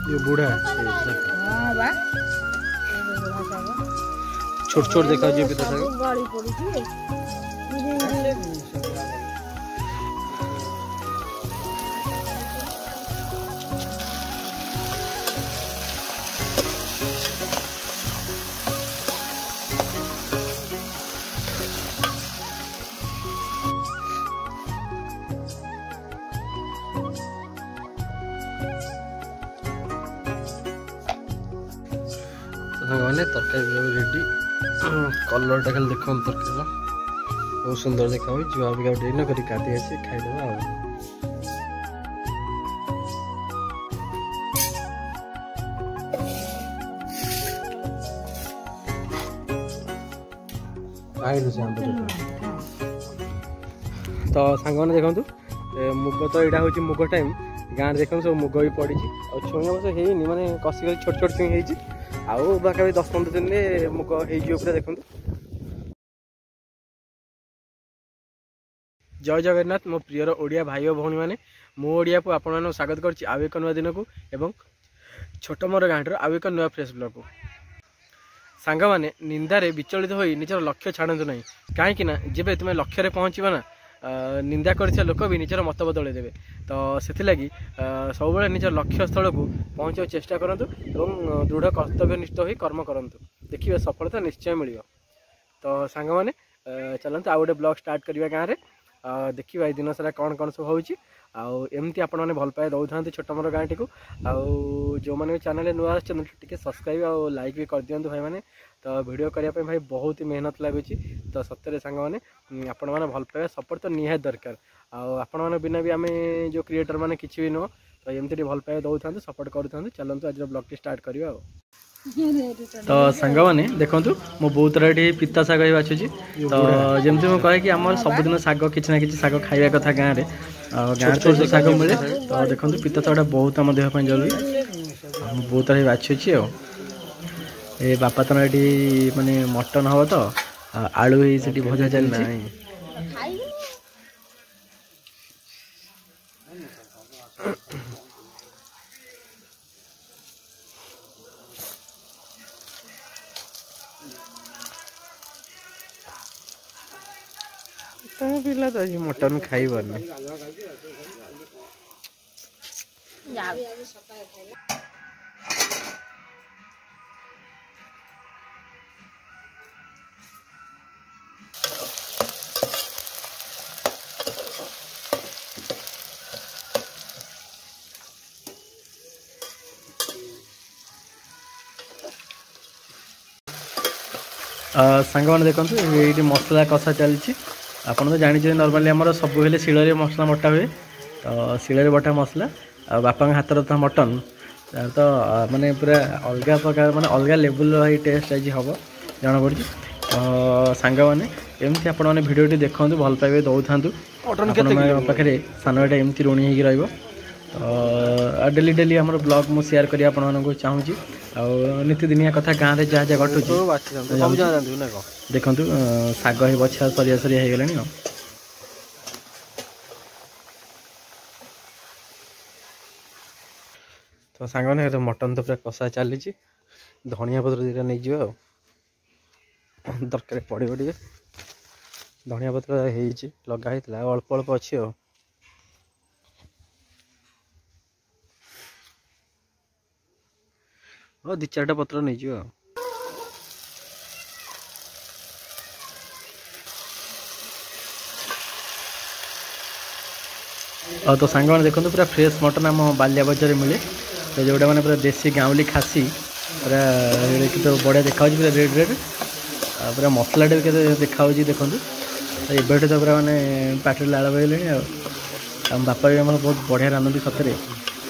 ये बूढ़ा हाँ बा छोट छोट देखा जी पिता साग गली पड़ी मैंने तरकारी रेडी कलर टा खाली देख तरकारी बहुत सुंदर देखा हुई जुआ भी गोटे न कर खाईदे तो सांग मैंने देखु मुग तो यहाँ हूँ मुग टाइम गाँव देखो सब मुग भी पड़ी और छुई बस है माने कसिक छोट छोट छुई है आउ पाखा 10-15 दिन में मुग हो देखो। जय जगन्नाथ मो प्रियर ओडिया भाई और भौणी मैंने मो ओडिया को आपण स्वागत करछि आउ एक नुआ दिन को एवं छोट मोर गाँटर आउ एक नुआ फ्रेश ब्लॉग को सांग मैंने निंदारे विचलित हो निजर लक्ष्य छाड़ू ना कहीं जब तुम लक्ष्य पहुँचब ना निंदा कर लोक भी निजर मत बदल देवे तो से सब निज लक्ष्य स्थल को पहुँचा चेष्टा करूँ और दृढ़ कर्तव्यनिष्ठ हो कर्म करूँ देखिए सफलता निश्चय मिल। तो सांग मैंने चलते आउ गोटे ब्लॉग स्टार्ट करवा गाँव में देखिए दिन सारा कौन कौन सब होमती आपण मैंने भल पाए दौथा छोट मोर गाँव टी जो मैंने चैनल नुआ टे सब्सक्राइब और लाइक भी कर दिखाँ भाई मैंने तो वीडियो करने भाई बहुत ही मेहनत लगुच तो सत्य सांग मैंने आपण मैंने भल पाए सपोर्ट तो निहात दरकार आपण मैंने बिना भी आम जो क्रिएटर मैंने किसी भी नुह तो एमती भल पाए दौथा सपोर्ट करूँ चलते आज ब्लॉग टी स्टार्ट करवा। तो सांग मैंने देखु मो बहुत तरह ये पिता शाग ही बाछुची तो जमती मुझे कहे कि आम सबुदिन शाग कि ना कि शाग खाଇବା कथा गाँव में गाँव छोट शाग मिले तो देखो पिता शागटा बहुत आम देहपाई जरूरी बहुत तरह बाछुची ए बापा तो ये माने मटन हम तो आलू ही भजा चलती पिला तो आज मटन खाइबार नहीं सांग मैंने देखो ये मसला कषा चलती आपड़ तो जानी नॉर्मली आम सब हेल्ले शिल मसला बटा हुए तो शिल बटा मसला आ बापा हाथ था मटन तो माने पूरा अलग प्रकार माने अलग लेवल टेस्ट आज हम जना पड़ी तो सांग मैंने एमती आपण मैंने भिडियो देखु भल पाइबे दौथा पाखे सान भाईटा एमती ऋणी हो डेली डेली आम ब्लॉग मुझे शेयर करी आपको चाहूँगी नीतिदिनिया कथा गाँव में जहाँ जहाँ घटुची देखु शाग ही बछा सरिया सरिया हो गला तो सांग मैंने मटन तो पूरा कषा चली धनिया पत्र दुटा नहीं जाओ दरकार पड़ो टे धनिया पत्र लगाई अल्प अल्प अच्छी और 2-4टा पत्र नहीं जाओ तो सांग मैंने देखो पूरा फ्रेश मटन आम बालिया बजार मिले तो जोटा मैंने पूरा देसी गाँवली खासी पूरा तो बढ़िया देखा पूरा रेड रेड पूरा मसला भी देखा देखो एबे तो पूरा मैंने पाटे लाल बहले आम बापा भी आम बहुत बढ़िया रांधती सतरे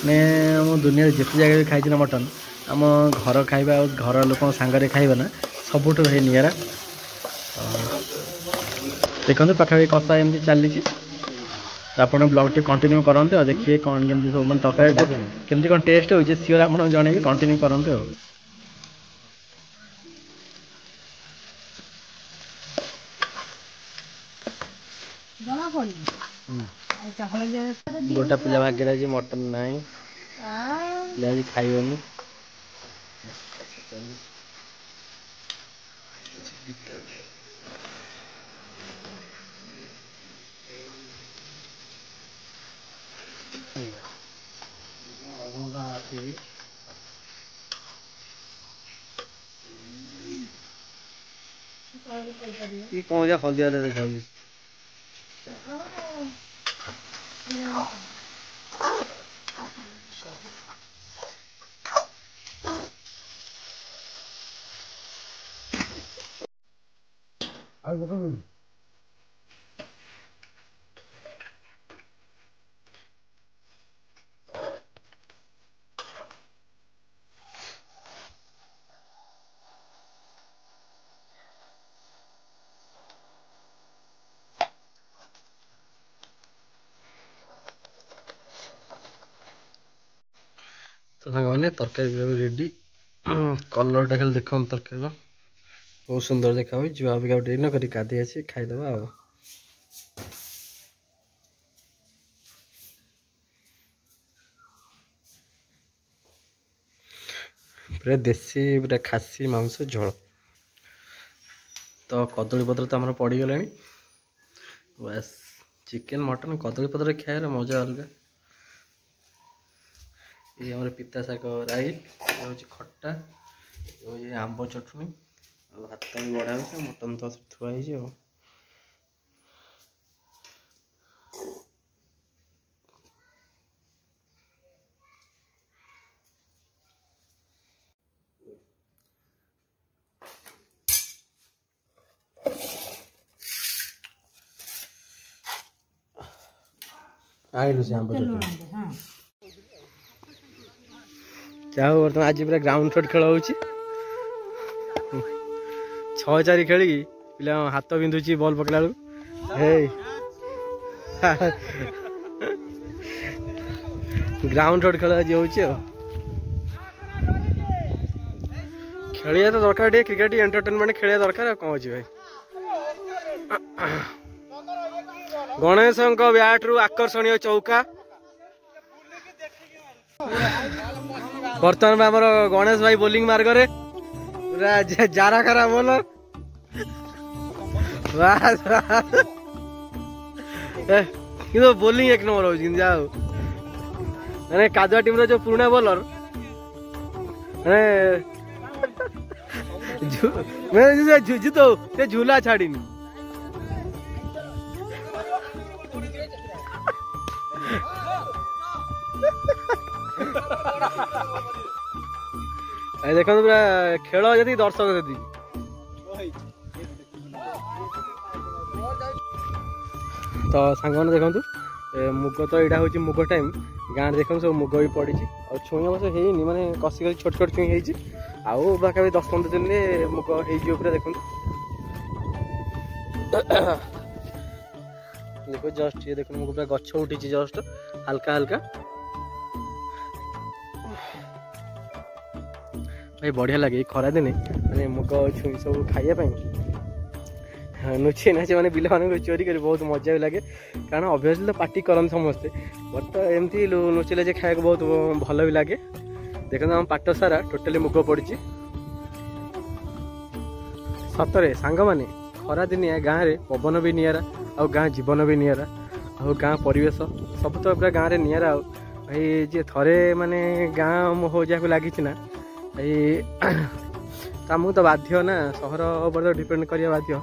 मैं आम दुनिया जिते जगह खाई मटन आम घर खाइबा घर लोक सांगे खाइबा ना सबुठ है निरा देखो पाखापाखि कषा एमती चली आप ब्लॉग टी कंटिन्यू करते देखिए कौन केमती सब मैं तरकारी केमती कौन टेस्ट हो सीओर आप जन कंटिन्यू करते गोटा पिला भाग्य मटन नाई आज खाइबनी कौन जा हल्दिया देखा तो सारे तरकारी रेडी कलरटा खाली देख तरकारी बहुत सुंदर देखा हुई जो अभी गोटे न कर गाधे आसी खाईदे आ पूरा देसी पूरा खासी मांस झोल तो कदली पत्र तो आम पड़गला बस चिकेन मटन कदली पत्र खाए मजा अलग ये हमारे पिता शाग राई हूँ खट्टा ये आंब चटनी भात भी बढ़ा हो मटन तो थुआई आइलु से आंब चटनी क्या हो बर्तमान आज पूरा ग्राउंड शॉट खेल हो 6-4 खेल पिला हाथ बिंधुची बॉल पकड़ा ग्राउंड शॉट खेल आज हो खेलिया तो दरकार क्रिकेट एंटरटेनमेंट खेलिया दरकार कौन अच्छे भाई गणेश बैट रु आकर्षणीय चौका बर्तमान आमर गणेश भाई बोलिंग मार्गरे जारा खरा बोलर कि बोलिंग एक नंबर हो जाओ मैंने कादुआ टीम जो पुराना बोलर मैं तो झूला छाड़ी देखो पूरा खेल जी दर्शक जी तो सांग मैंने देखो मुग तो यहाँ हूँ मुग टाइम गाँव देखो सब मुग भी पड़ी और छुई बस है माने कसिक छोट छोट छुई आउ पाखा 10-15 दिन में मुग हो पूरा देखो देखो जस्ट ये देखो मुग पूरा गछ उठी जस्ट हल्का हल्का भाई बढ़िया लगे खरा दिने मैंने मुग छुई सब खाइबा नुचे नाचे मैंने बिल मान चोरी कर बहुत मजा भी लगे कारण ऑब्वियसली तो पार्टी करते समस्ते बट एमती नुचेले जे खाया बहुत भल भी लगे देखो आम पाट सारा टोटाली मुग पड़ी सतरे सांग मैंने खरा दिनिया गाँव में पवन भी निरा आ गाँ जीवन भी निरा आ गाँ परिवेश सब तो पूरा गाँव में निरा भाई जी थरे माने गाँ मोह जहाँ लगी ना भाई आमको तो बाध्य ना सहर पर तो डिपेंड करिया बाध्य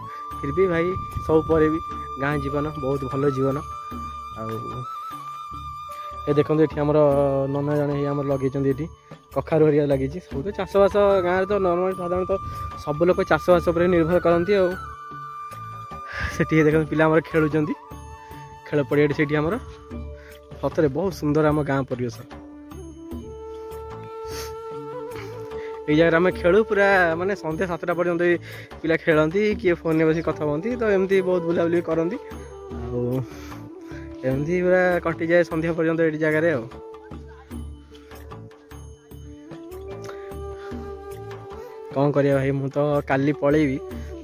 फिर भी भाई सब पर भी गाँ जीवन बहुत भल जीवन आ देखो ये आम नना जड़े आम लगे कखारू हरिया लगी सब तो चाषबास गाँव तो नॉर्मल साधारणतः सब लोग चाषबास पर निर्भर करती से देख पिला खेलुं खेल पड़िया से सतरे बहुत सुंदर आम गाँ परिवेश ये जगह आम खेलु पूरा माने संध्या 7टा पर्यंत पिला खेलती किए फोन में बस कथा कहती तो एमती बहुत बुलाबुली करती एमती पूरा कटि जाए संध्या पर्यंत ये जगह कौन करिया भाई मु तो काली पलैबी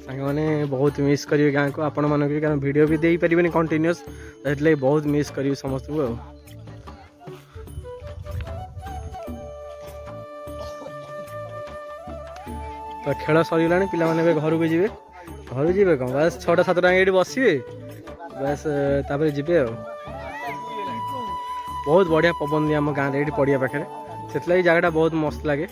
सांग मैंने बहुत मिस करी गाँव को आपण मानक कारण वीडियो भी दे पारे कंटिन्यूअस बहुत मिस करी समस्त को तो खेल सरीगला पे घर को जी घर जी कौन बस 6टा 7टा ये बसवे बस तापर जी बहुत बढ़िया पवन दिए आम गाँव ये पड़िया पाखे से जगह बहुत मस्त लगे।